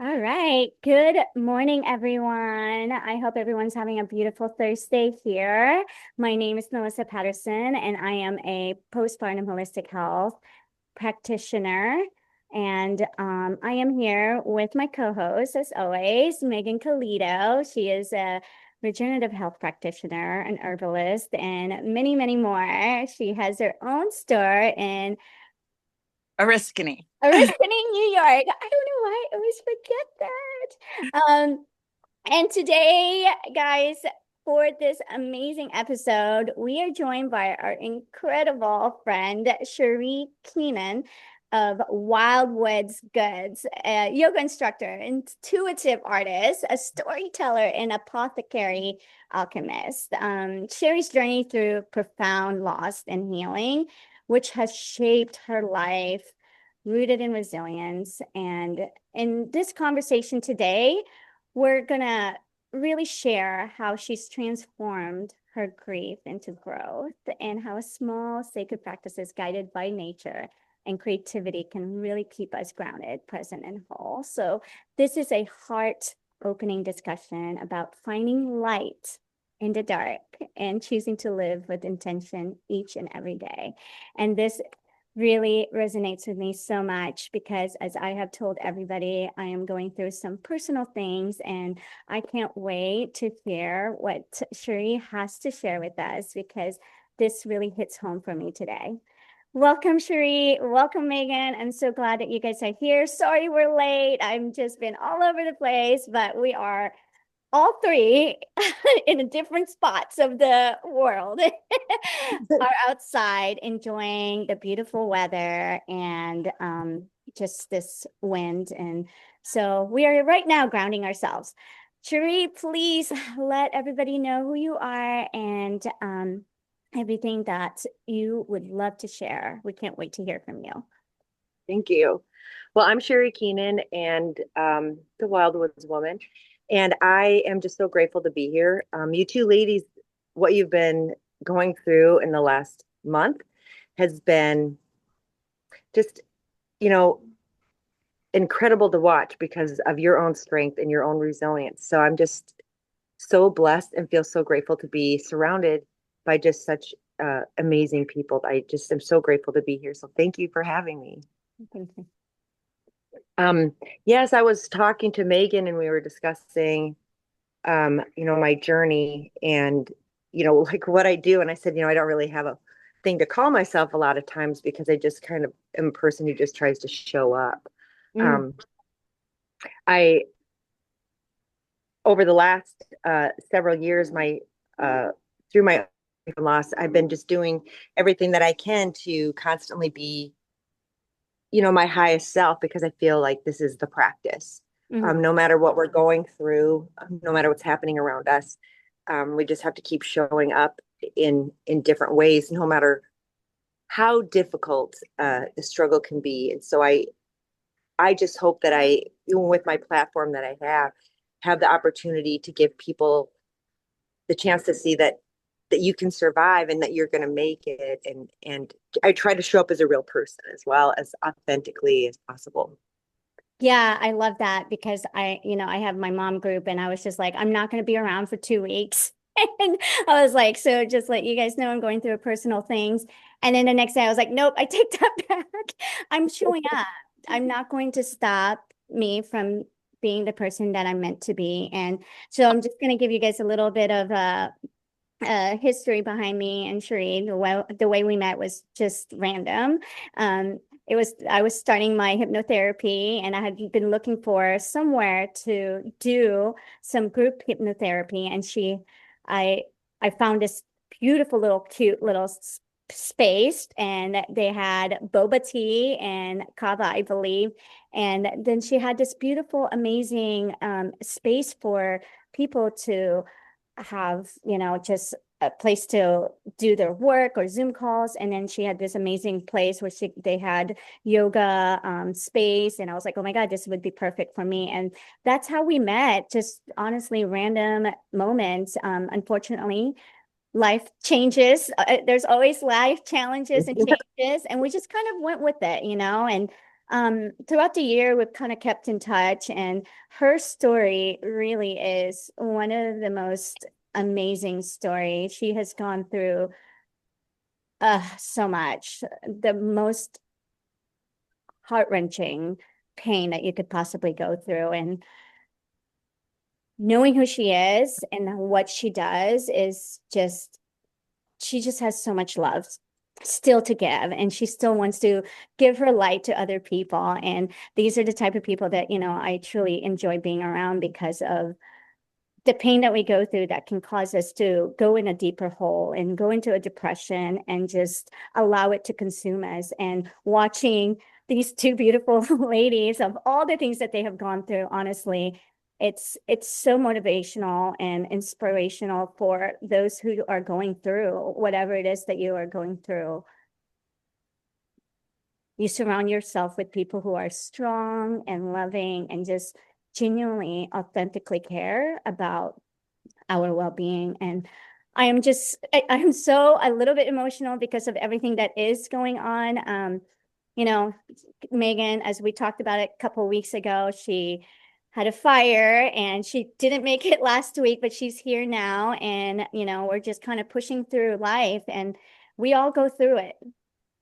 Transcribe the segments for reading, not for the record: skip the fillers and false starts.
All right. Good morning, everyone. I hope everyone's having a beautiful Thursday here. My name is Melissa Patterson, and I am a postpartum holistic health practitioner. And I am here with my co-host, as always, Megan Calito. She is a regenerative health practitioner, an herbalist, and many, many more. She has her own store in Oriskany. Oriskany, New York. I don't know why I always forget that. And today, guys, for this amazing episode, we are joined by our incredible friend, Sherri Keenan of Wildwood's Goods, a yoga instructor, intuitive artist, a storyteller, and apothecary alchemist. Sherri's journey through profound loss and healing, which has shaped her life, rooted in resilience. And in this conversation today, we're going to really share how she's transformed her grief into growth and how small sacred practices guided by nature and creativity can really keep us grounded, present, and whole. So, this is a heart opening discussion about finding light in the dark and choosing to live with intention each and every day. And this really resonates with me so much because, as I have told everybody, I am going through some personal things and I can't wait to hear what Sherri has to share with us because this really hits home for me today. Welcome, Sherri. Welcome, Megan. I'm so glad that you guys are here. Sorry we're late. I've just been all over the place, but we are all three in different spots of the world are outside enjoying the beautiful weather and just this wind. And so we are right now grounding ourselves. Sherri, please let everybody know who you are and everything that you would love to share. We can't wait to hear from you. Thank you. Well, I'm Sherri Keenan and the Wildwoods woman, and I am just so grateful to be here. You two ladies, what you've been going through in the last month has been just, you know, incredible to watch because of your own strength and your own resilience. So I'm just so blessed and feel so grateful to be surrounded by just such amazing people. I just am so grateful to be here. So thank you for having me. Thank you. Um, yes, I was talking to Megan and we were discussing, my journey and, like what I do. And I said, I don't really have a thing to call myself a lot of times because I just kind of am a person who just tries to show up. Mm. Um, I, over the last several years, through my loss, I've been just doing everything that I can to constantly be my highest self because I feel like this is the practice. Mhm. No matter what we're going through, no matter what's happening around us, we just have to keep showing up in different ways, no matter how difficult the struggle can be. And so I just hope that even with my platform that I have the opportunity to give people the chance to see that you can survive and that you're going to make it. And I try to show up as a real person as well as authentically as possible. Yeah, I love that because I have my mom group and I was just like, I'm not going to be around for 2 weeks. And I was like, so just let you guys know I'm going through personal things. And then the next day I was like, nope, I take that back. I'm showing up. I'm not going to stop me from being the person that I'm meant to be. And so I'm just going to give you guys a little bit of history behind me and Sherri. The way we met was just random. I was starting my hypnotherapy and I had been looking for somewhere to do some group hypnotherapy. And I, I found this beautiful little cute little space and they had boba tea and kava, I believe. And then she had this beautiful, amazing space for people to have, just a place to do their work or Zoom calls. And then she had this amazing place where they had yoga space. And I was like, oh my God, this would be perfect for me. And that's how we met, just honestly, random moments. Unfortunately, life changes. There's always life challenges and changes. And we just kind of went with it, and throughout the year, we've kind of kept in touch, and her story really is one of the most amazing stories. She has gone through so much, the most heart-wrenching pain that you could possibly go through. And knowing who she is and what she does is just, she just has so much love still to give, and she still wants to give her light to other people. And these are the type of people that, I truly enjoy being around, because of the pain that we go through that can cause us to go in a deeper hole and go into a depression and just allow it to consume us. And watching these two beautiful ladies, of all the things that they have gone through, honestly, it's so motivational and inspirational for those who are going through whatever it is that you are going through. You surround yourself with people who are strong and loving and just genuinely, authentically care about our well-being. And I am so a little bit emotional because of everything that is going on. You know, Megan, as we talked about it a couple of weeks ago, she had a fire and she didn't make it last week, but she's here now. And, we're just kind of pushing through life, and we all go through it.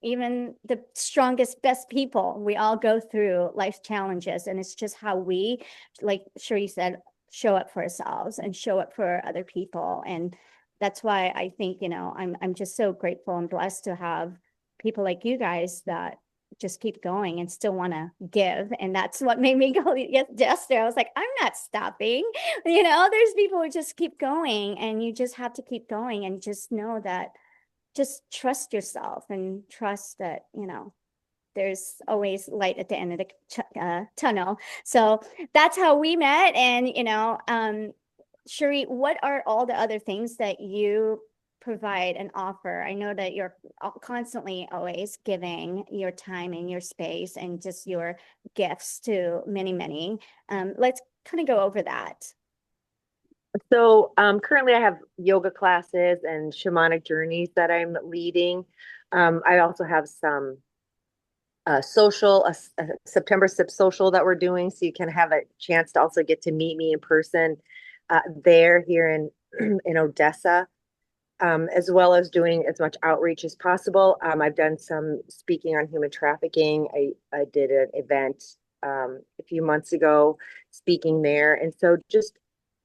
Even the strongest, best people, we all go through life's challenges. And it's just how we, like Sherri said, show up for ourselves and show up for other people. And that's why I think, I'm just so grateful and blessed to have people like you guys that just keep going and still want to give. And that's what made me go yesterday. I was like, I'm not stopping. There's people who just keep going, and you just have to keep going and just know that, just trust yourself and trust that, there's always light at the end of the tunnel. So that's how we met. And, Sherri, what are all the other things that you provide and offer? I know that you're constantly always giving your time and your space and just your gifts to many, many. Let's kind of go over that. So currently I have yoga classes and shamanic journeys that I'm leading. I also have some a September Sip social that we're doing, so you can have a chance to also get to meet me in person there here in in Odessa, as well as doing as much outreach as possible. I've done some speaking on human trafficking. I did an event a few months ago speaking there, and so just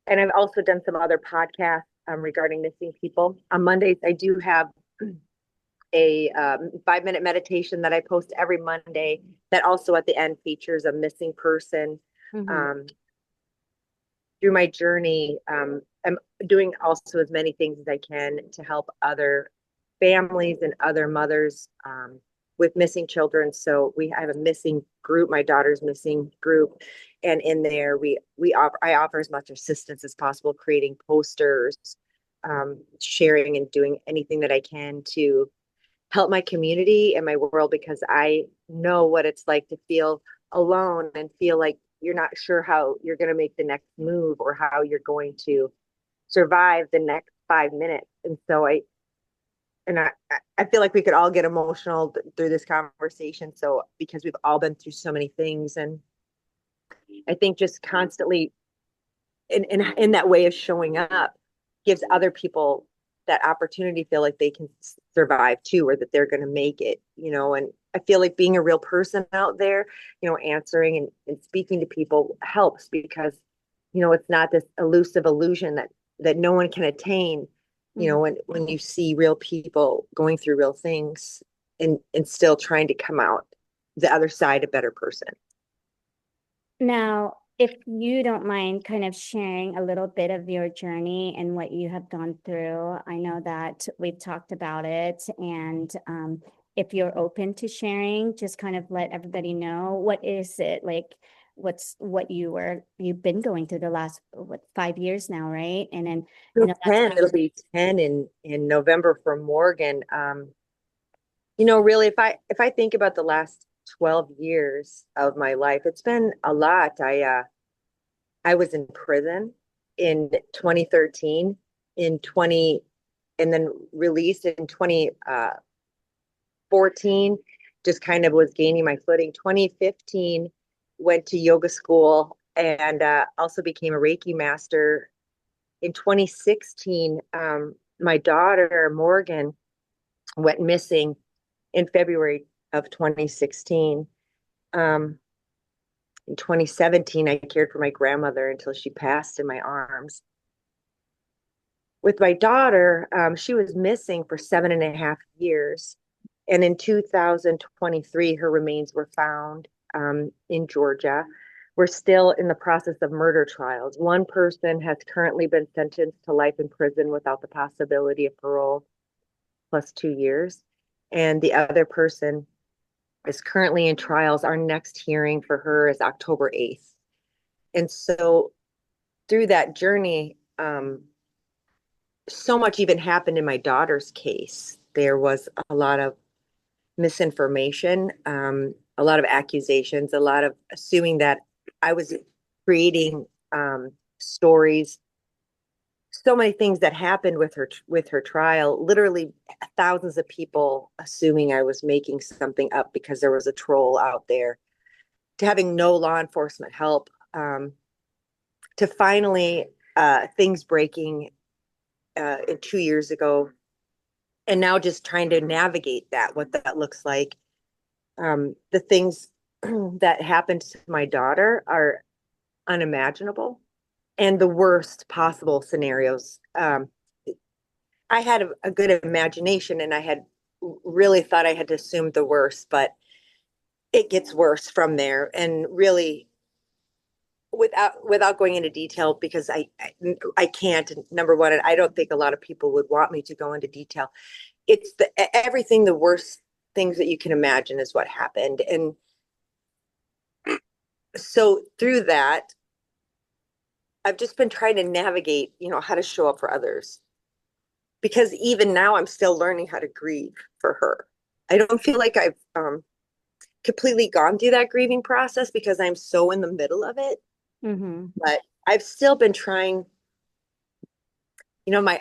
and I've also done some other podcasts regarding missing people. On Mondays, I do have a 5-minute meditation that I post every Monday that also at the end features a missing person. Mm-hmm. Through my journey, I'm doing also as many things as I can to help other families and other mothers with missing children. So I have a missing group, my daughter's missing group. And in there, I offer as much assistance as possible, creating posters, sharing and doing anything that I can to help my community and my world, because I know what it's like to feel alone and feel like you're not sure how you're going to make the next move or how you're going to survive the next 5 minutes. And so I feel like we could all get emotional through this conversation. So because we've all been through so many things, and I think just constantly in that way of showing up gives other people that opportunity, feel like they can survive too, or that they're going to make it, and I feel like being a real person out there, answering and speaking to people helps, because, it's not this elusive illusion that no one can attain, when you see real people going through real things and still trying to come out the other side a better person. Now, if you don't mind kind of sharing a little bit of your journey and what you have gone through, I know that we've talked about it. And if you're open to sharing, just kind of let everybody know, what is it like? What you've been going through the last 5 years now, right? And then It'll be 10 in November for Morgan. Really, if I think about the last 12 years of my life, it's been a lot. I was in prison in 2013, and then released in 2014. just kind of was gaining my footing. 2015, went to yoga school and also became a Reiki master. In 2016, my daughter, Morgan, went missing in February of 2016. In 2017, I cared for my grandmother until she passed in my arms. With my daughter, she was missing for 7.5 years. And in 2023, her remains were found in Georgia. We're still in the process of murder trials. One person has currently been sentenced to life in prison without the possibility of parole plus 2 years. And the other person is currently in trials. Our next hearing for her is October 8th. And so through that journey, so much even happened in my daughter's case. There was a lot of misinformation, a lot of accusations, a lot of assuming that I was creating stories. So many things that happened with her trial. Literally, thousands of people assuming I was making something up because there was a troll out there. To having no law enforcement help, to finally things breaking 2 years ago, and now just trying to navigate that, what that looks like. The things that happened to my daughter are unimaginable and the worst possible scenarios. I had a good imagination and I had really thought I had assumed the worst, but it gets worse from there. And really, without going into detail, because I can't. Number one, and I don't think a lot of people would want me to go into detail. It's everything, the worst things that you can imagine is what happened. And so through that, I've just been trying to navigate, how to show up for others. Because even now I'm still learning how to grieve for her. I don't feel like I've completely gone through that grieving process because I'm so in the middle of it. Mm-hmm. But I've still been trying. My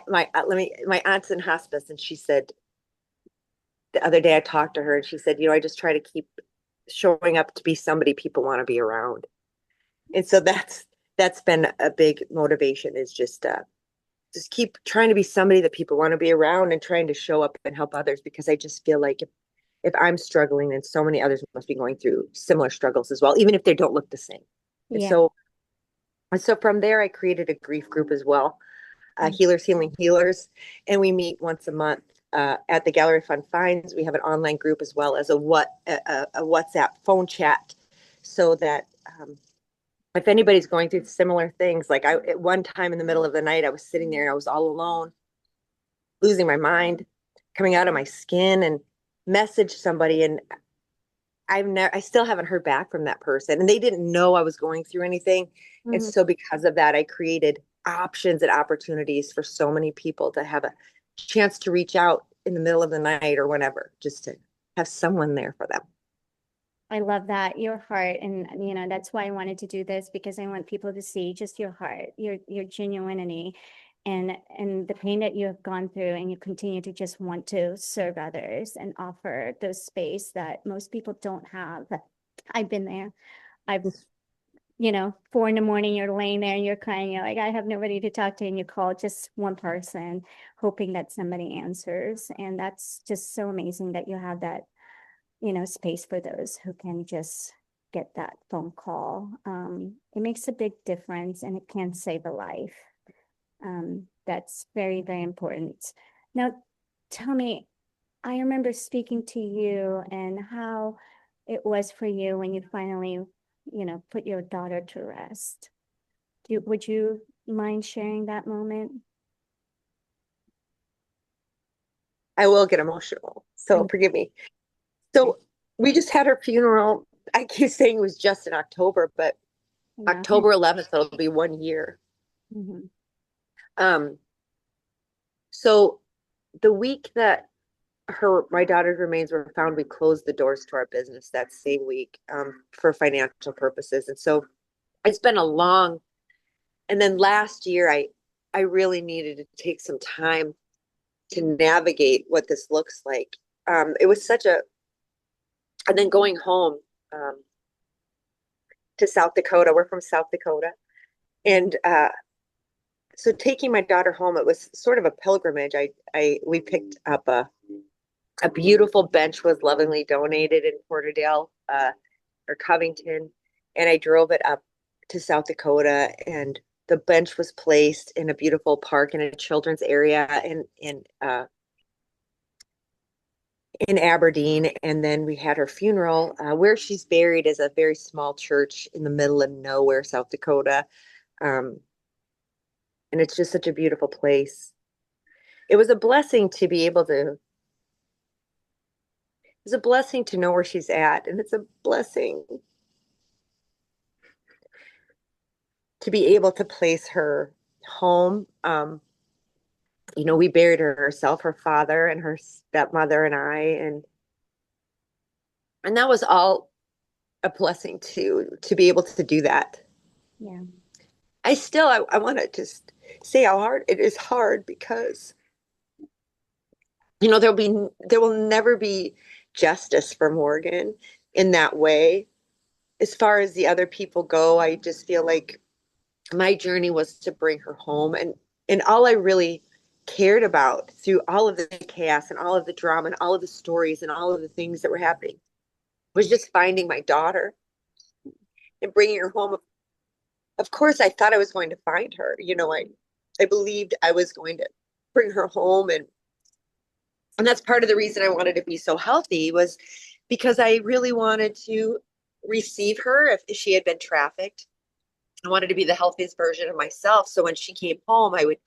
aunt's in hospice, and she said the other day I talked to her, and she said, I just try to keep showing up to be somebody people want to be around. And so that's been a big motivation, is just keep trying to be somebody that people want to be around and trying to show up and help others, because I just feel like if I'm struggling, then so many others must be going through similar struggles as well, even if they don't look the same. And Yeah. so from there, I created a grief group as well, Healers Healing Healers, and we meet once a month at the Gallery Fund Finds. We have an online group as well as a WhatsApp phone chat, so that if anybody's going through similar things, like at one time in the middle of the night, I was sitting there and I was all alone, losing my mind, coming out of my skin, and messaged somebody, and I still haven't heard back from that person, and they didn't know I was going through anything. Mm-hmm. And so because of that, I created options and opportunities for so many people to have a chance to reach out in the middle of the night or whenever, just to have someone there for them. I love that, your heart. And that's why I wanted to do this, because I want people to see just your heart, your genuinity, and the pain that you have gone through, and you continue to just want to serve others and offer those space that most people don't have. I've been there. I've 4 a.m, you're laying there and you're crying, you're like, I have nobody to talk to, and you call just one person hoping that somebody answers. And that's just so amazing that you have that space for those who can just get that phone call. It makes a big difference, and it can save a life. That's very, very important. Now, tell me, I remember speaking to you and how it was for you when you finally, put your daughter to rest. Would you mind sharing that moment? I will get emotional, so forgive me. So we just had her funeral. I keep saying it was just in October, but October 11th, it'll be 1 year. Mm-hmm. So the week that my daughter's remains were found, we closed the doors to our business that same week for financial purposes. And so it's been a long, and then last year I really needed to take some time to navigate what this looks like. It was such a And then going home to South Dakota. We're from South Dakota. And so taking my daughter home, it was sort of a pilgrimage. We picked up a beautiful bench was lovingly donated in Porterdale or Covington, and I drove it up to South Dakota, and the bench was placed in a beautiful park in a children's area in Aberdeen, and then we had her funeral. Where she's buried is a very small church in the middle of nowhere, South Dakota, um, and it's just such a beautiful place. It was a blessing to be able to. It's a blessing to know where she's at, and it's a blessing to be able to place her home. We buried her herself, her father, and her stepmother, and I, and that was all a blessing to be able to do that. Yeah. I want to just say how hard it is hard because there will never be justice for Morgan in that way. As far as the other people go, I just feel like my journey was to bring her home, and all I really cared about through all of the chaos and all of the drama and all of the stories and all of the things that were happening was just finding my daughter and bringing her home. Of course, I thought I was going to find her. I believed I was going to bring her home, and that's part of the reason I wanted to be so healthy was because I really wanted to receive her if she had been trafficked. I wanted to be the healthiest version of myself. So when she came home, I would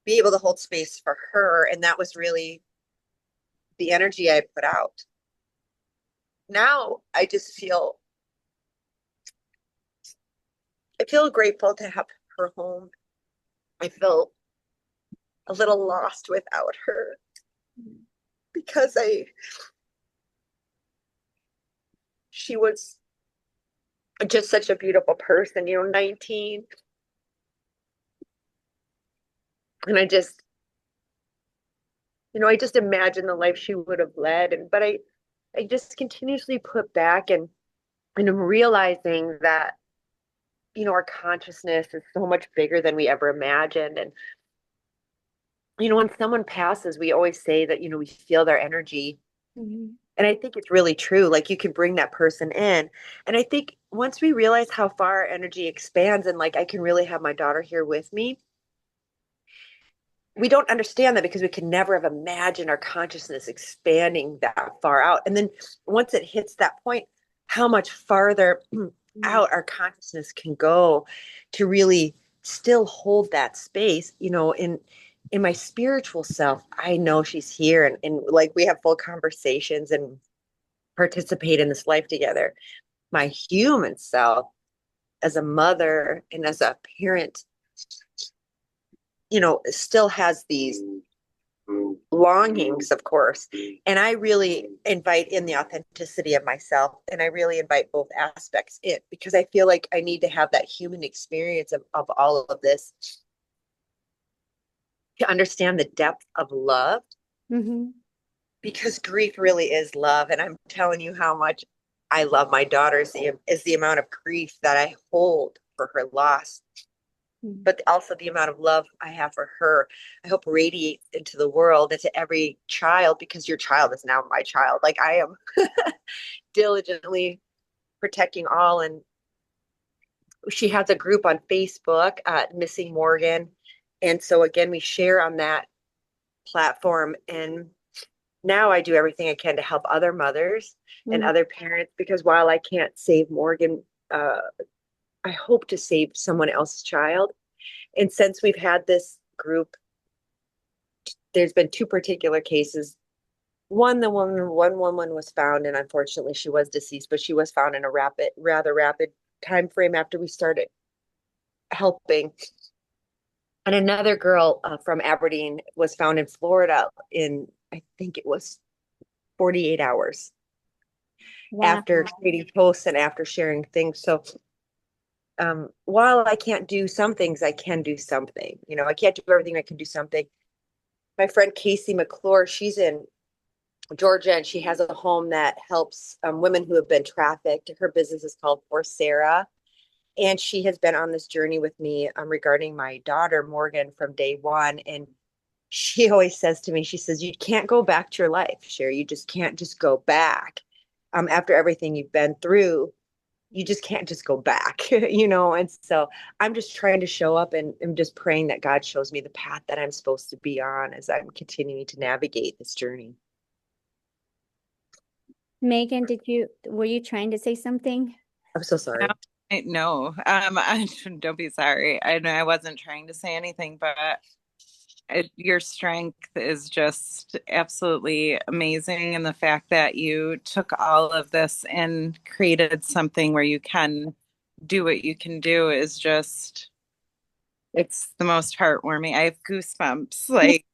be able to hold space for her. And that was really the energy I put out. Now I feel grateful to have her home. I feel a little lost without her because she was just such a beautiful person, 19. And I just imagine the life she would have led. But I just continuously put back and I'm realizing that, our consciousness is so much bigger than we ever imagined. And, when someone passes, we always say that, we feel their energy. Mm-hmm. And I think it's really true. Like you can bring that person in. And I think once we realize how far our energy expands and like I can really have my daughter here with me, we don't understand that because we can never have imagined our consciousness expanding that far out. And then once it hits that point, how much farther out our consciousness can go to really still hold that space, in my spiritual self. I know she's here and like we have full conversations and participate in this life together. My human self as a mother and as a parent, still has these longings, of course. And I really invite in the authenticity of myself. And I really invite both aspects in because I feel like I need to have that human experience of all of this to understand the depth of love. Mm-hmm. Because grief really is love. And I'm telling you how much I love my daughter is the amount of grief that I hold for her loss, but also the amount of love I have for her. I hope radiates into the world and to every child because your child is now my child. Like I am diligently protecting all. And she has a group on Facebook, Missing Morgan. And so again, we share on that platform. And now I do everything I can to help other mothers and other parents because while I can't save Morgan, I hope to save someone else's child. And since we've had this group, there's been two particular cases. One woman was found, and unfortunately she was deceased, but she was found in a rather rapid time frame after we started helping. And another girl from Aberdeen was found in Florida in, I think it was 48 hours after creating posts and after sharing things. So while I can't do some things, I can do something. I can't do everything. I can do something. My friend Casey McClure, she's in Georgia, and she has a home that helps women who have been trafficked. Her business is called For Sarah. And she has been on this journey with me regarding my daughter, Morgan, from day one. And she always says to me, she says, you can't go back to your life, Sherri. You just can't just go back. After everything you've been through, you just can't just go back, you know? And so I'm just trying to show up and I'm just praying that God shows me the path that I'm supposed to be on as I'm continuing to navigate this journey. Megan, were you trying to say something? I'm so No, sorry. no. Don't be sorry. I know I wasn't trying to say anything, but your strength is just absolutely amazing. And the fact that you took all of this and created something where you can do what you can do is just, it's the most heartwarming. I have goosebumps. Like,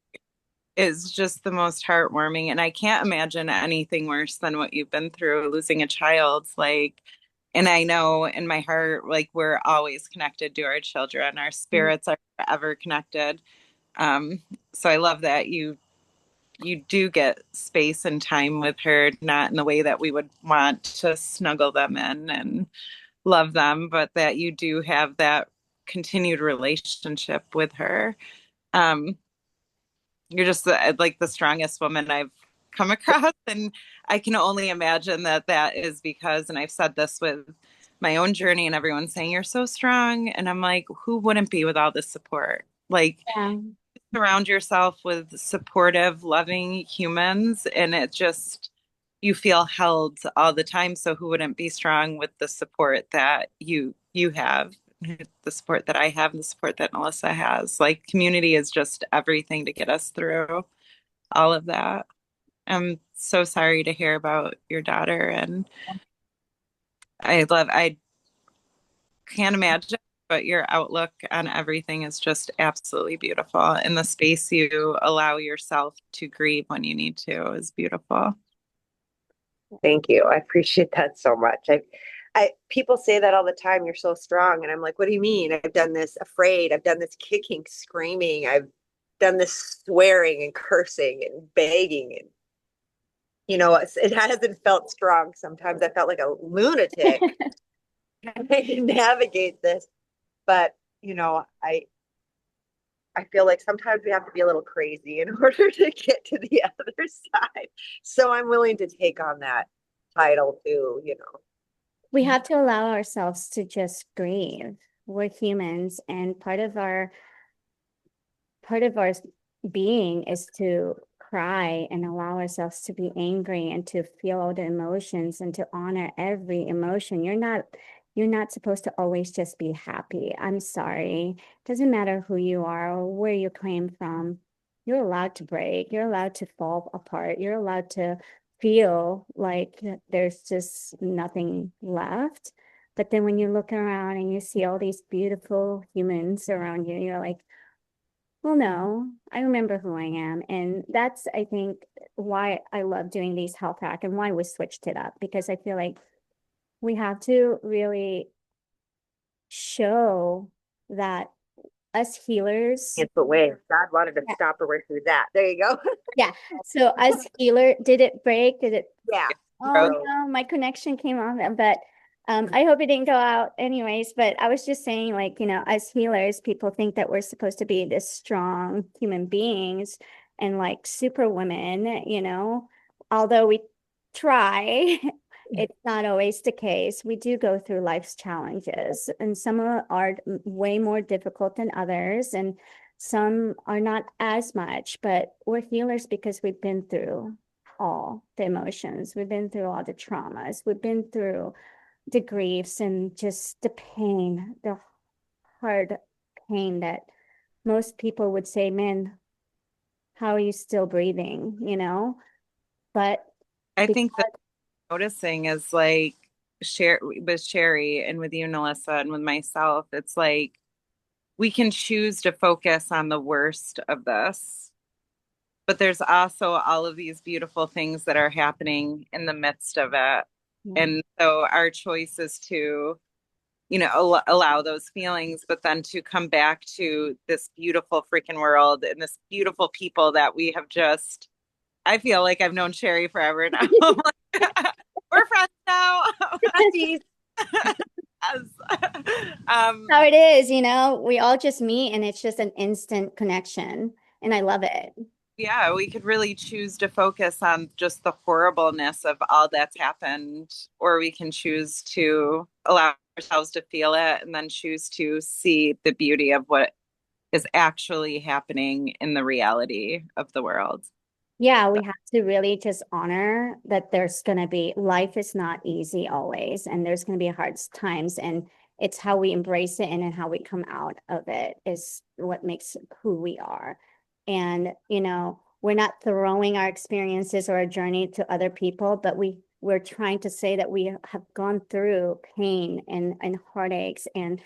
is just the most heartwarming. And I can't imagine anything worse than what you've been through, losing a child. Like, and I know in my heart, like, we're always connected to our children. Our spirits are forever connected. Um, so I love that you do get space and time with her, not in the way that we would want to snuggle them in and love them, but that you do have that continued relationship with her. Um, you're just like the strongest woman I've come across. And I can only imagine that that is because, and I've said this with my own journey, and everyone's saying, you're so strong. And I'm like, who wouldn't be with all this support? Like, Yeah. surround yourself with supportive, loving humans, and it just, you feel held all the time. So who wouldn't be strong with the support that you have? The support that I have, and the support that Melissa has. Like, community is just everything to get us through all of that. I'm so sorry to hear about your daughter, and I can't imagine, but your outlook on everything is just absolutely beautiful. And the space you allow yourself to grieve when you need to is beautiful. Thank you. I appreciate that so much. People say that all the time. You're so strong. And I'm like, what do you mean? I've done this afraid. I've done this kicking, screaming. I've done this swearing and cursing and begging. And, it hasn't felt strong. Sometimes I felt like a lunatic trying to navigate this. But, I feel like sometimes we have to be a little crazy in order to get to the other side. So I'm willing to take on that title too. We have to allow ourselves to just grieve. We're humans, and part of our being is to cry and allow ourselves to be angry and to feel all the emotions and to honor every emotion. You're not supposed to always just be happy. I'm sorry. Doesn't matter who you are or where you came from. You're allowed to break. You're allowed to fall apart. You're allowed to feel like there's just nothing left. But then when you look around and you see all these beautiful humans around you, you're like, well, no, I remember who I am. And that's, I think, why I love doing these health hack and why we switched it up, because I feel like we have to really show that us healers, It's the way God wanted to stop her right through that. There you go. yeah. So us healer, did it break? Did it? Yeah. Oh no, my connection came on, but I hope it didn't go out anyways. But I was just saying, like, as healers, people think that we're supposed to be this strong human beings and like super women. Although we try, it's not always the case. We do go through life's challenges, and some are way more difficult than others, and some are not as much, but we're healers because we've been through all the emotions. We've been through all the traumas. We've been through the griefs and just the pain, the hard pain that most people would say, man, how are you still breathing? But I because, think that noticing is like, share with Sherri and with you, Melissa, and with myself, it's like we can choose to focus on the worst of this, but there's also all of these beautiful things that are happening in the midst of it. yeah, And so our choice is to, allow those feelings, but then to come back to this beautiful freaking world and this beautiful people that we have just I feel like I've known Sherri forever now. We're friends now. Besties. Yes. How it is, we all just meet and it's just an instant connection. And I love it. Yeah, we could really choose to focus on just the horribleness of all that's happened, or we can choose to allow ourselves to feel it and then choose to see the beauty of what is actually happening in the reality of the world. Yeah, we have to really just honor that there's going to be life is not easy always, and there's going to be hard times, and it's how we embrace it and how we come out of it is what makes who we are. And, we're not throwing our experiences or our journey to other people, but we're trying to say that we have gone through pain and heartaches, and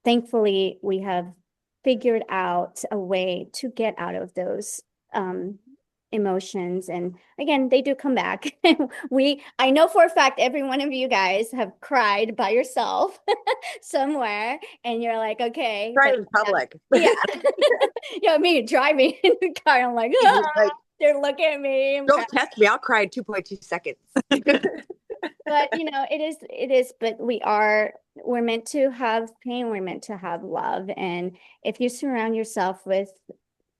thankfully we have figured out a way to get out of those emotions. And again, they do come back. I know for a fact every one of you guys have cried by yourself somewhere, and you're like, okay, Right but in public. yeah. Me driving in the car, I'm like, Like, they're looking at me. don't test me. I'll cry in 2.2 seconds. But it is, but we're meant to have pain, we're meant to have love. And if you surround yourself with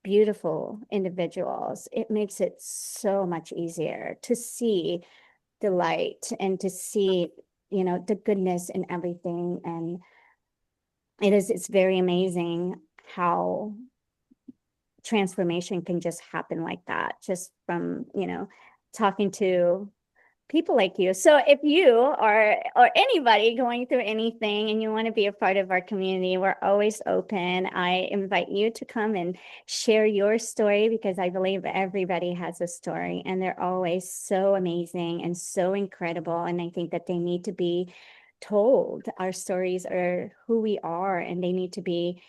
beautiful individuals, it makes it so much easier to see the light and to see, the goodness in everything. And it's very amazing how transformation can just happen like that, just from, talking to people like you. So if you are or anybody going through anything and you want to be a part of our community, we're always open. I invite you to come and share your story, because I believe everybody has a story and they're always so amazing and so incredible. And I think that they need to be told. Our stories are who we are, and they need to be,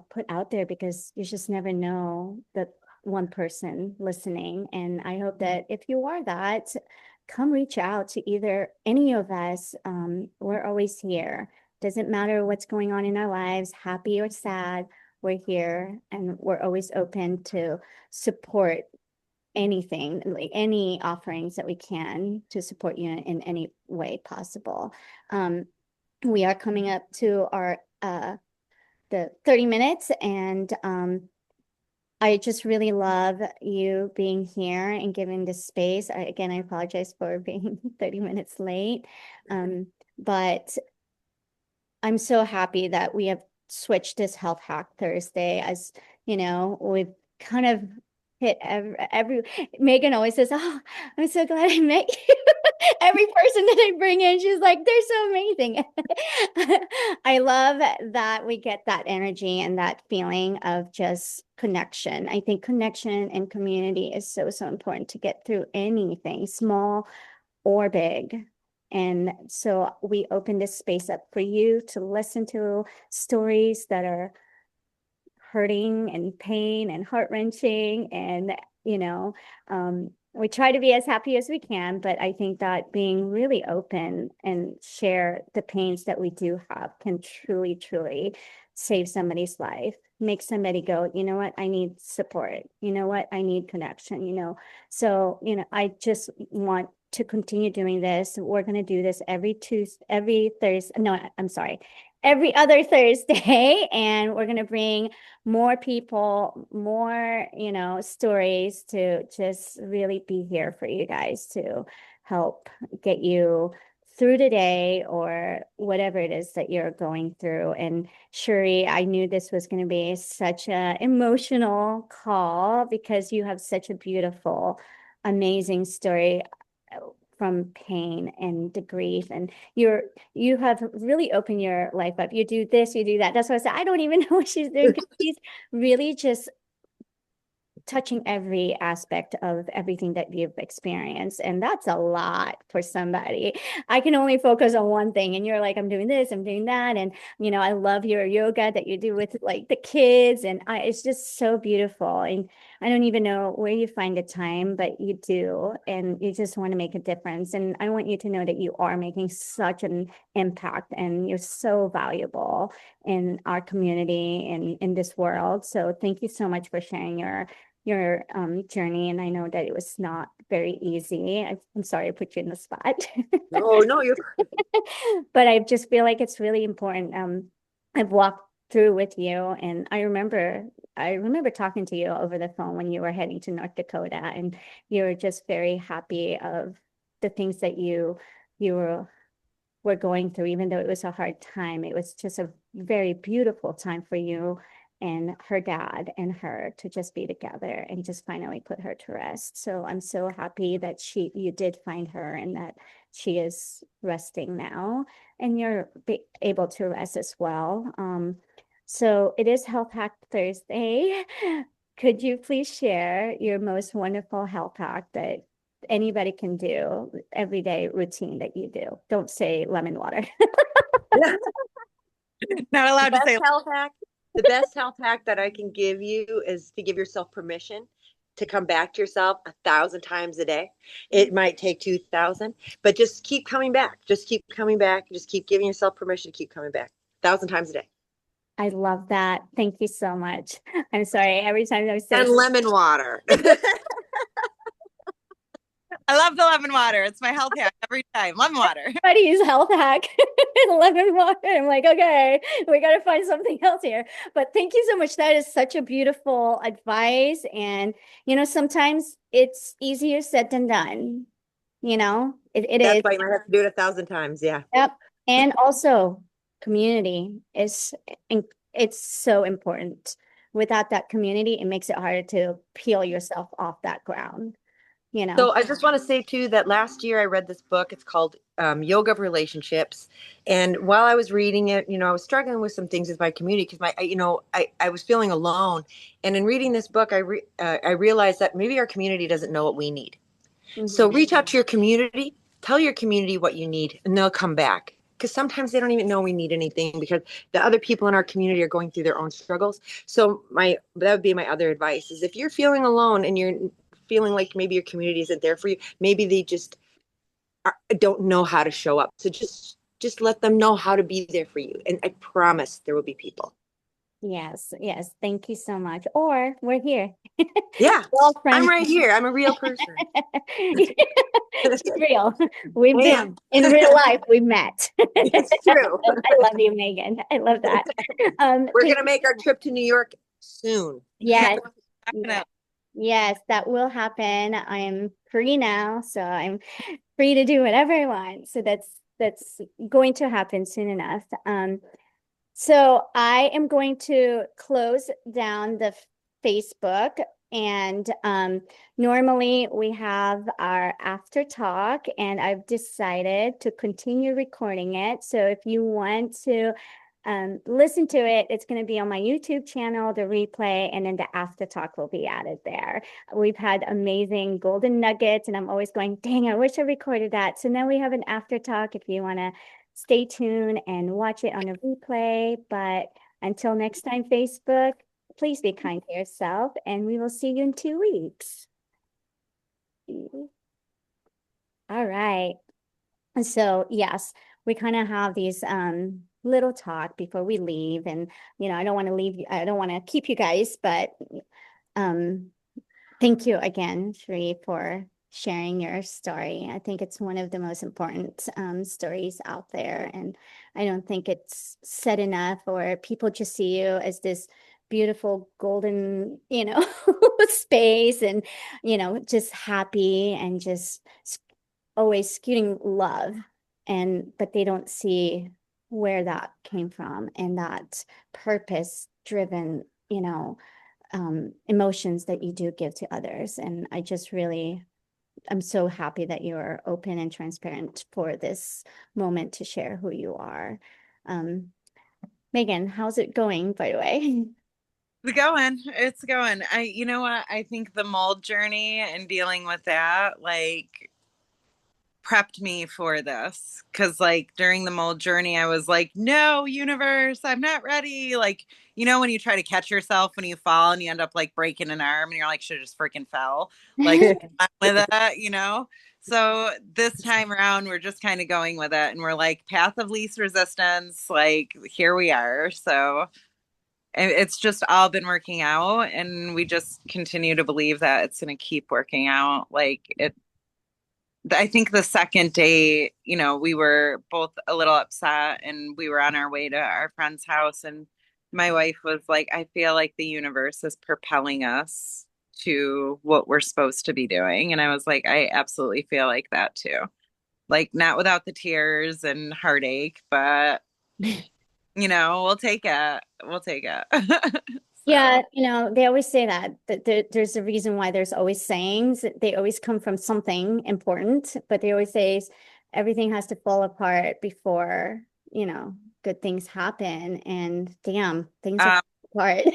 put out there, because you just never know that one person listening. And I hope that if you are that, come reach out to either any of us. We're always here. Doesn't matter what's going on in our lives, happy or sad, we're here, and we're always open to support anything, like any offerings that we can to support you in any way possible. We are coming up to our the 30 minutes, and I just really love you being here and giving this space. Again, I apologize for being 30 minutes late. But I'm so happy that we have switched this Health Hack Thursday. As we've kind of hit every Megan always says, "Oh, I'm so glad I met you." Every person that I bring in, she's like, "They're so amazing." I love that we get that energy and that feeling of just connection. I think connection and community is so, so important to get through anything, small or big. And so we open this space up for you to listen to stories that are hurting and pain and heart-wrenching. And, we try to be as happy as we can, but I think that being really open and share the pains that we do have can truly, truly save somebody's life, make somebody go, you know what, I need support. You know what, I need connection. So, I just want to continue doing this. We're going to do this every Thursday. No, I'm sorry. Every other Thursday. And we're going to bring more people, more, stories to just really be here for you guys to help get you through the day or whatever it is that you're going through. And Sherri, I knew this was going to be such an emotional call, because you have such a beautiful, amazing story from pain and the grief, and you have really opened your life up. You do this, you do that. That's why I said I don't even know what she's doing, because she's really just touching every aspect of everything that you've experienced. And that's a lot for somebody. I can only focus on one thing, and you're like, I'm doing this, I'm doing that. And, I love your yoga that you do with like the kids. And it's just so beautiful. And I don't even know where you find the time, but you do, and you just want to make a difference. And I want you to know that you are making such an impact, and you're so valuable in our community and in this world. So thank you so much for sharing your journey. And I know that it was not very easy. I'm sorry I put you in the spot. No, no, you're But I just feel like it's really important. I've walked through with you, and I remember talking to you over the phone when you were heading to North Dakota, and you were just very happy of the things that you were going through, even though it was a hard time. It was just a very beautiful time for you and her dad and her to just be together and just finally put her to rest. So I'm so happy that you did find her and that she is resting now and you're able to rest as well. So it is Health Hack Thursday. Could you please share your most wonderful health hack that anybody can do, everyday routine that you do? Don't say lemon water. Not the allowed to best say. health hack. The best health hack that I can give you is to give yourself permission to come back to yourself 1,000 times a day. It might take 2,000, but just keep coming back. Just keep coming back. Just keep giving yourself permission to keep coming back 1,000 times a day. I love that. Thank you so much. I'm sorry. Every time I say And lemon water. I love the lemon water. It's my health hack every time. Lemon water. everybody's health hack, lemon water. I'm like, okay, we got to find something else here. But thank you so much. That is such a beautiful advice. And, sometimes it's easier said than done. It That's is. why you might have to do it 1,000 times. Yeah. Yep. And also community is, it's so important. Without that community, it makes it harder to peel yourself off that ground. So I just want to say too that last year I read this book. It's called Yoga of Relationships. And while I was reading it, I was struggling with some things with my community because I was feeling alone. And in reading this book, I realized that maybe our community doesn't know what we need. So Mhm. reach out to your community, tell your community what you need, and they'll come back. Because sometimes they don't even know we need anything because the other people in our community are going through their own struggles. So that would be my other advice is if you're feeling alone and you're feeling like maybe your community isn't there for you, maybe they just don't know how to show up. So just let them know how to be there for you. And I promise there will be people. Yes, yes. Thank you so much. Or we're here. Yeah, We're all I'm friends. right here. I'm a real person. She's real. We've I been am. in real life, we met. It's true. I love you, Megan. I love that. We're going to make our trip to New York soon. Yes, Definitely. yes, that will happen. I'm free now, so I'm free to do whatever I want. So that's going to happen soon enough. So I am going to close down the Facebook and normally we have our after talk and I've decided to continue recording it. So if you want to listen to it, it's going to be on my YouTube channel, the replay, and then the after talk will be added there. We've had amazing golden nuggets and I'm always going, dang, I wish I recorded that. So now we have an after talk if you want to stay tuned and watch it on a replay. But until next time, Facebook, please be kind to yourself, and we will see you in 2 weeks. All right. So, yes, we kind of have these little talk before we leave. And, I don't want to leave you, I don't want to keep you guys, but um, thank you again, Sherri, for sharing your story. I think it's one of the most important stories out there. And I don't think it's said enough, or people just see you as this beautiful golden, space and, just happy and just always spewing love. But they don't see where that came from and that purpose driven, emotions that you do give to others. And I'm so happy that you're open and transparent for this moment to share who you are. Megan, how's it going, by the way? It's going. You know what? I think the mold journey and dealing with that, like prepped me for this because like during the mold journey I was like, no, universe, I'm not ready. Like, you know, when you try to catch yourself when you fall and you end up like breaking an arm and you're like, should have just freaking fell, like with it, you know. So this time around we're just kind of going with it and we're like path of least resistance, like here we are. So it's just all been working out and we just continue to believe that it's going to keep working out. Like it, I think the second day, you know, we were both a little upset and we were on our way to our friend's house. And my wife was like, I feel like the universe is propelling us to what we're supposed to be doing. And I was like, I absolutely feel like that too. Like, not without the tears and heartache, but, you know, we'll take it. We'll take it. Yeah, So, they always say that there's a reason why there's always sayings. They always come from something important, but they always say everything has to fall apart before, good things happen. And damn, things are um, apart.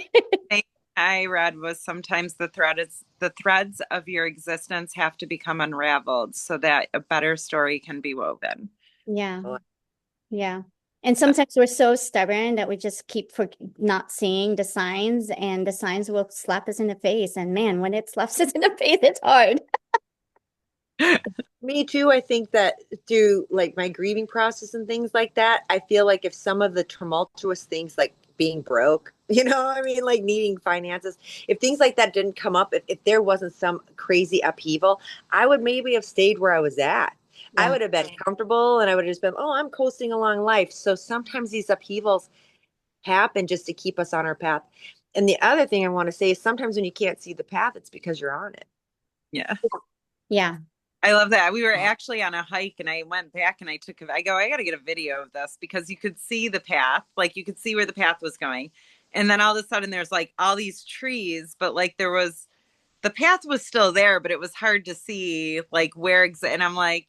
thing I read was sometimes the threads of your existence have to become unraveled so that a better story can be woven. Yeah, yeah. And sometimes we're so stubborn that we just keep for not seeing the signs, and the signs will slap us in the face. And man, when it slaps us in the face, it's hard. Me too. I think that through like my grieving process and things like that, I feel like if some of the tumultuous things like being broke, I mean, like needing finances, if things like that didn't come up, if there wasn't some crazy upheaval, I would maybe have stayed where I was at. I Yeah. would have been comfortable and I would have just been, oh, I'm coasting along life. So sometimes these upheavals happen just to keep us on our path. And the other thing I want to say is sometimes when you can't see the path, it's because you're on it. Yeah. Yeah. I love that. We were actually on a hike and I went back and I go, I got to get a video of this because you could see the path, like you could see where the path was going. And then all of a sudden there's like all these trees, but like the path was still there, but it was hard to see like and I'm like,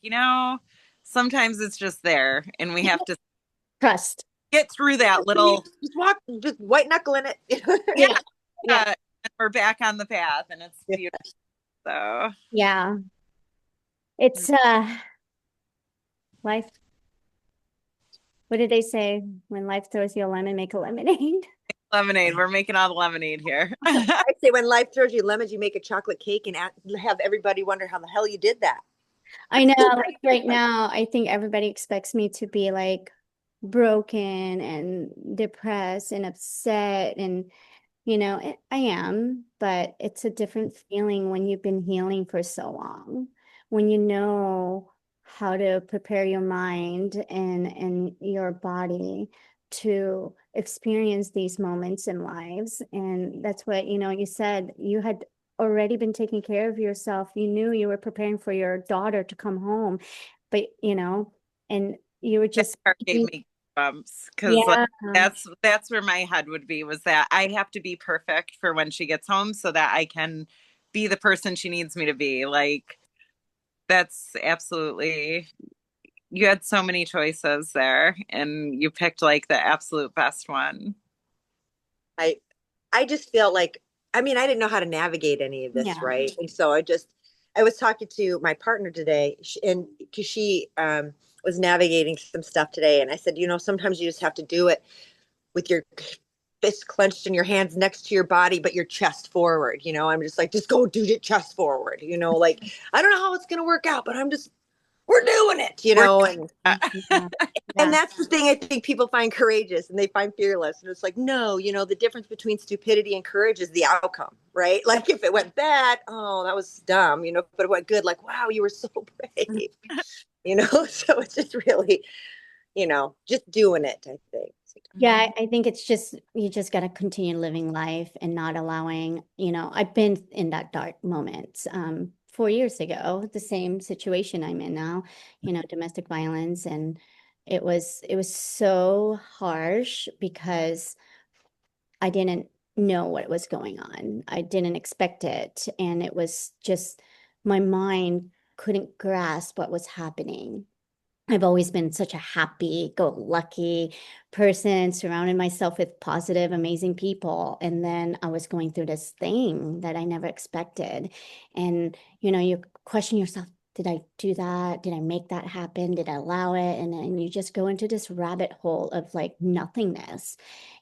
sometimes it's just there and we have to Trust. get through that little, Just walk, just white knuckling it. Yeah. Yeah. and we're back on the path and it's beautiful. So Yeah. It's life. What did they say? When life throws you a lemon, make a lemonade. lemonade, we're making all the lemonade here. I say when life throws you lemons, you make a chocolate cake and have everybody wonder how the hell you did that. I know, like right now, I think everybody expects me to be like broken and depressed and upset. And, I am, but it's a different feeling when you've been healing for so long, when you know how to prepare your mind and your body to experience these moments in lives. And that's what, you said you had already been taking care of yourself. You knew you were preparing for your daughter to come home, but and you were just Part gave me bumps because like yeah, that's where my head would be was that I have to be perfect for when she gets home so that I can be the person she needs me to be. Like that's absolutely you had so many choices there and you picked like the absolute best one. I I just felt like I mean I didn't know how to navigate any of this, yeah, right? And so I was talking to my partner today and because she was navigating some stuff today and I said, sometimes you just have to do it with your fist clenched in your hands next to your body, but your chest forward. I'm just like, just go do it chest forward. Like I don't know how it's gonna work out, but we're doing it. We're And yeah, and yeah, that's the thing I think people find courageous and they find fearless. And it's like, no, the difference between stupidity and courage is the outcome, right? Like if it went bad, oh, that was dumb, but it went good, like, wow, you were so brave, So it's just really, just doing it, I think. yeah. I think it's just you just got to continue living life and not allowing, I've been in that dark moment 4 years ago, the same situation I'm in now, domestic violence, and it was so harsh because I didn't know what was going on. I didn't expect it. And it was just my mind couldn't grasp what was happening. I've always been such a happy, go lucky person, surrounded myself with positive, amazing people. And then I was going through this thing that I never expected. And, you question yourself, did I do that? Did I make that happen? Did I allow it? And then you just go into this rabbit hole of like nothingness,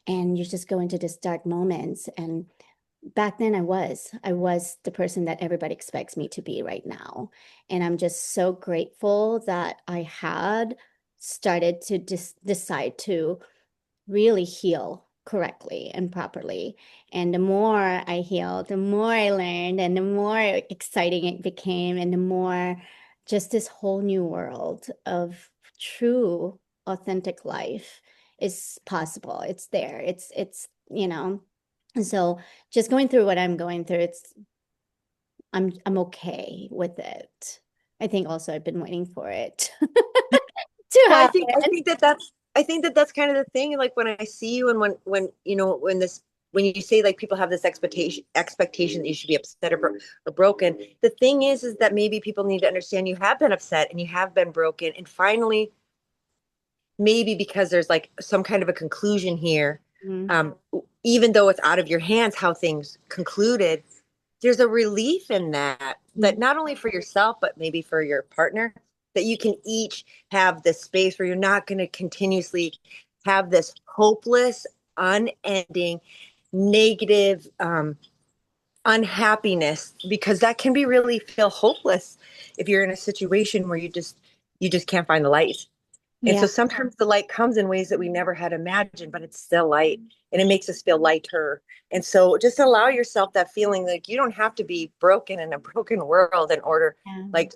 and you just go into this dark moments. And back then I was the person that everybody expects me to be right now. And I'm just so grateful that I had started to decide to really heal correctly and properly. And the more I healed, the more I learned, and the more exciting it became, and the more just this whole new world of true, authentic life is possible. It's there. It's. So just going through what I'm going through, I'm okay with it. I think also I've been waiting for it to Well, I happen. think that that's kind of the thing. Like when I see you, and when you know when you say like people have this expectation that you should be upset or broken. The thing is that maybe people need to understand you have been upset and you have been broken, and finally, maybe because there's like some kind of a conclusion here, Mhm. um, even though it's out of your hands how things concluded, there's a relief in that not only for yourself but maybe for your partner, that you can each have this space where you're not going to continuously have this hopeless, unending, negative unhappiness, because that can be really feel hopeless if you're in a situation where you just can't find the light. And Yeah. so sometimes the light comes in ways that we never had imagined, but it's still light and it makes us feel lighter. And so just allow yourself that feeling. Like you don't have to be broken in a broken world in order. Yeah. Like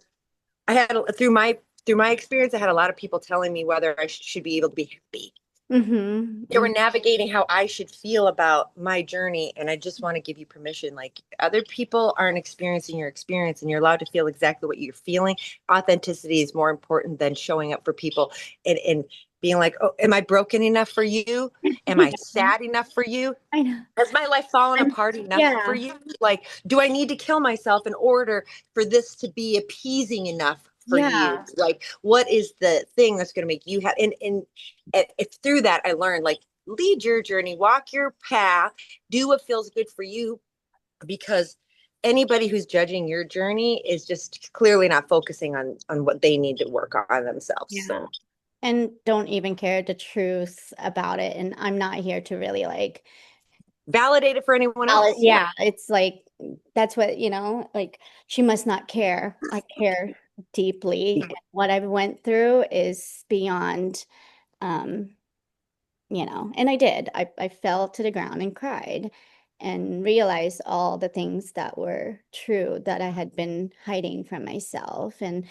I had through my experience, I had a lot of people telling me whether I should be able to be happy. Mm-hmm. They were navigating how I should feel about my journey. And I just want to give you permission. Like other people aren't experiencing your experience, and you're allowed to feel exactly what you're feeling. Authenticity is more important than showing up for people and being like, oh, am I broken enough for you? Am I sad enough for you? I know. Has my life fallen I'm, apart enough for yeah. you? Like, do I need to kill myself in order for this to be appeasing enough for you? Yeah. Like, what is the thing that's going to make you happy? And it's through that I learned, like, lead your journey, walk your path, do what feels good for you, because anybody who's judging your journey is just clearly not focusing on what they need to work on themselves. Yeah. So And don't even care the truth about it. And I'm not here to really like, validate it for anyone else. Yeah. yeah, it's like, that's what, like she must not care. I care deeply. And what I went through is beyond, um, and I did. I fell to the ground and cried and realized all the things that were true that I had been hiding from myself, and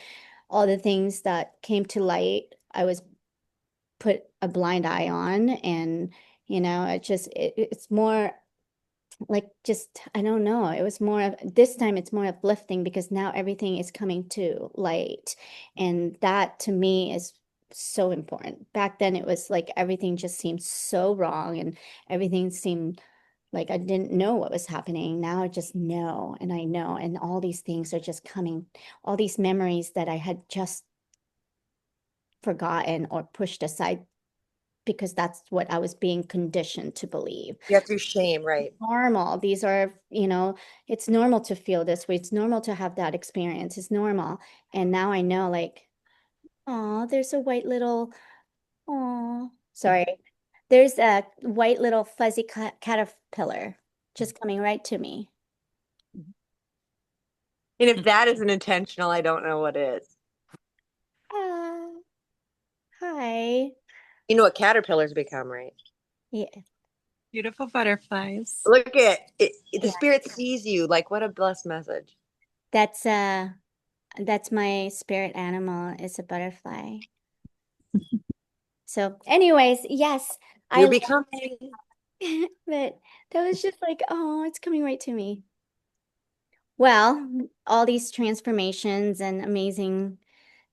all the things that came to light. I was put a blind eye on. And it's more like, just, I don't know, it was more of, this time it's more uplifting because now everything is coming to light, and that to me is so important. Back then it was like everything just seemed so wrong, and everything seemed like I didn't know what was happening. Now I just know, and I know, and all these things are just coming, all these memories that I had just forgotten or pushed aside because that's what I was being conditioned to believe. Yeah, through shame, right? Normal. These are, it's normal to feel this way. It's normal to have that experience. It's normal. And now I know, like, oh, there's a white little, oh, sorry. There's a white little fuzzy caterpillar just coming right to me. And if that isn't intentional, I don't know what is. Ah, hi. You know what caterpillars become, right? Yeah. Beautiful butterflies. Look at it, the Yeah. spirit sees you. Like, what a blessed message. That's uh that's my spirit animal, is a butterfly. So anyways, yes, I You're love becoming. it. But that was just like, oh, it's coming right to me. Well, all these transformations and amazing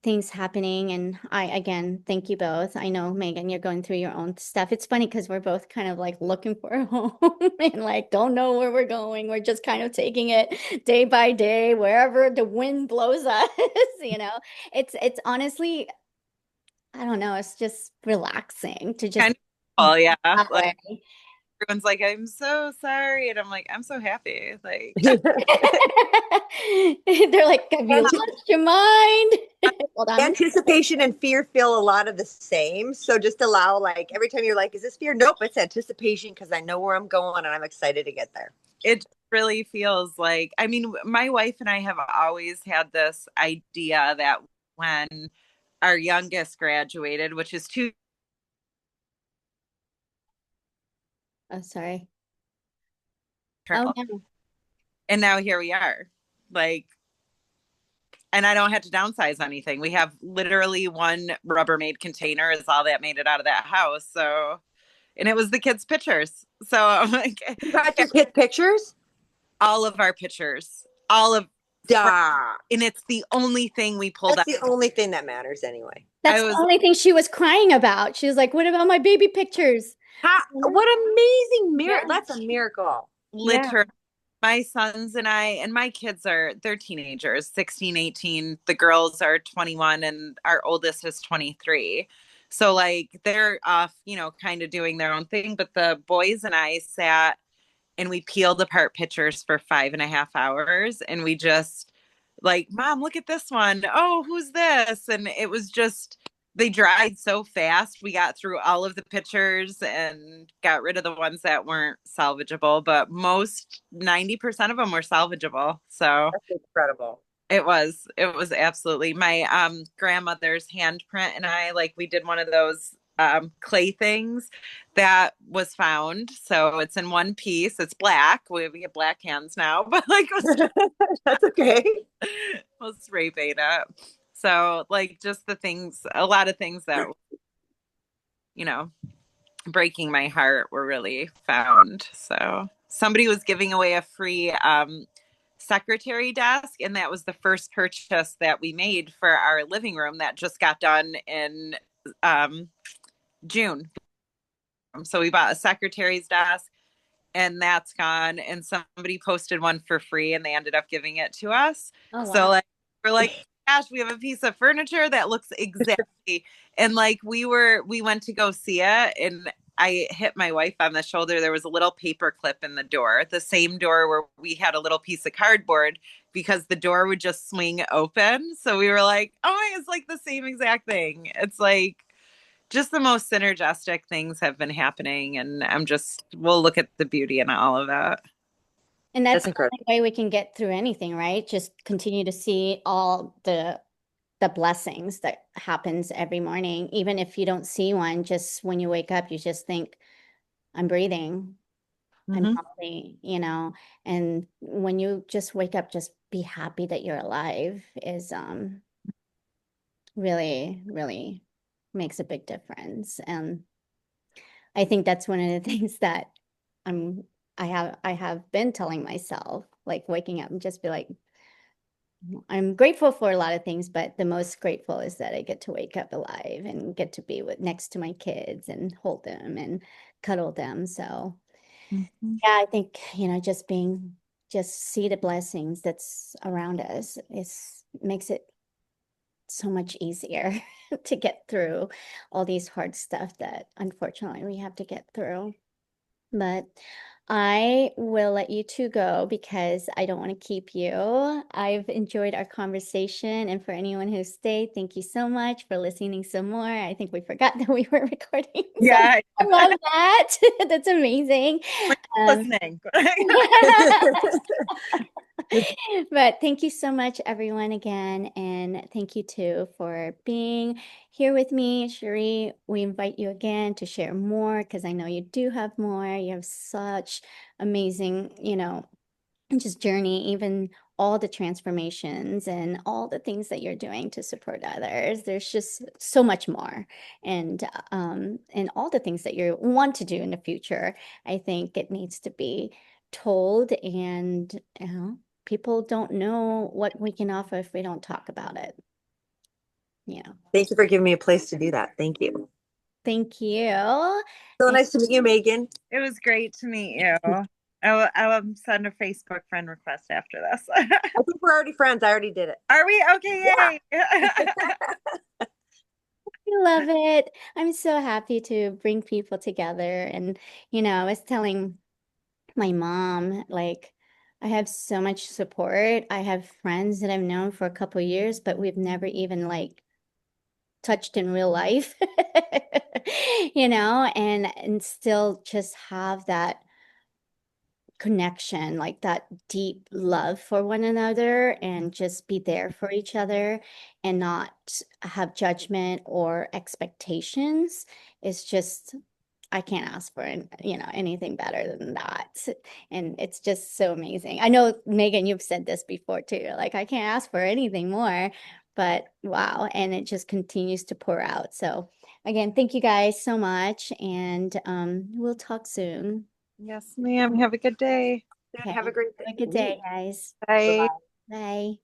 things happening. And I, again, thank you both. I know, Megan, you're going through your own stuff. It's funny because we're both kind of like looking for a home and like don't know where we're going. We're just kind of taking it day by day, wherever the wind blows us, you know. It's honestly, I don't know, it's just relaxing to Kind just of cool, yeah. that Like way. everyone's like, I'm so sorry. And I'm like, I'm so happy. Like, They're like, have you lost your mind? Hold on. Anticipation and fear feel a lot of the same. So just allow, like, every time you're like, is this fear? Nope, it's anticipation because I know where I'm going and I'm excited to get there. it really feels like, I mean, my wife and I have always had this idea that when our youngest graduated, which is two, Oh, sorry. Oh, no. and now here we are. Like, and I don't have to downsize anything. We have literally one Rubbermaid container is all that made it out of that house. So, and it was the kids' pictures. So I'm like, You got your kid pictures? all of our pictures, all of, Duh. and it's the only thing we pulled That's out. the only thing that matters anyway. That's I the was only thing she was crying about. She was like, what about my baby pictures? What amazing Yeah. miracle. That's a miracle. Yeah. literally, my sons and I, and my kids they're teenagers, 16, 18. The girls are 21 and our oldest is 23. So like they're off, kind of doing their own thing. But the boys and I sat and we peeled apart pictures for 5.5 hours and we just like, Mom, look at this one. Oh, who's this? And it was just, they dried so fast. We got through all of the pictures and got rid of the ones that weren't salvageable, but most 90% of them were salvageable. So That's incredible. it was absolutely my grandmother's handprint, and I like we did one of those clay things that was found. So it's in one piece. It's black. We have black hands now, but like That's okay. we'll spray paint it. So like just the things, a lot of things that you know breaking my heart were really found. So somebody was giving away a free secretary desk, and that was the first purchase that we made for our living room that just got done in um, June. So we bought a secretary's desk, and that's gone. And somebody posted one for free, and they ended up giving it to us. Oh, So wow. like we're like, gosh, we have a piece of furniture that looks exactly. And like we went to go see it, and I hit my wife on the shoulder. There was a little paper clip in the door, the same door where we had a little piece of cardboard because the door would just swing open. So we were like, oh my, it's like the same exact thing. It's like just the most synergistic things have been happening. And we'll look at the beauty in all of that. And that's That's the incredible. only way we can get through anything, right? Just continue to see all the blessings that happens every morning. Even if you don't see one, just when you wake up, you just think, I'm breathing, I'm Mm-hmm. healthy, and when you just wake up, just be happy that you're alive is really, really makes a big difference. And I think that's one of the things that I'm I have been telling myself, like waking up and just be like, I'm grateful for a lot of things, but the most grateful is that I get to wake up alive and get to be next to my kids and hold them and cuddle them. So Mm-hmm. yeah, I think, just see the blessings that's around us is makes it so much easier to get through all these hard stuff that unfortunately we have to get through. But I will let you two go because I don't want to keep you. I've enjoyed our conversation. And for anyone who stayed, thank you so much for listening some more. I think we forgot that we were recording. So Yeah, I love that. That's amazing. Um, listening. But thank you so much, everyone, again. And thank you too for being here with me. Sherri, we invite you again to share more because I know you do have more. You have such amazing, just journey, even all the transformations and all the things that you're doing to support others. There's just so much more. And all the things that you want to do in the future, I think it needs to be told and people don't know what we can offer if we don't talk about it. Thank you for giving me a place to do that. Thank you. Thank you. So nice to meet you, Megan. It was great to meet you. I will send a Facebook friend request after this. I think we're already friends. I already did it. Are we? Okay, Yeah. yay. I love it. I'm so happy to bring people together. And, I was telling my mom, like, I have so much support. I have friends that I've known for a couple of years, but we've never even like touched in real life, and still just have that connection, like that deep love for one another, and just be there for each other and not have judgment or expectations. It's just, I can't ask for anything better than that. And it's just so amazing. I know, Megan, you've said this before too. Like, I can't ask for anything more, but wow. And it just continues to pour out. So again, thank you guys so much. And we'll talk soon. Yes, ma'am. Have a good day. Have Okay. a great Have a good day, week. guys. Bye. Bye-bye. Bye.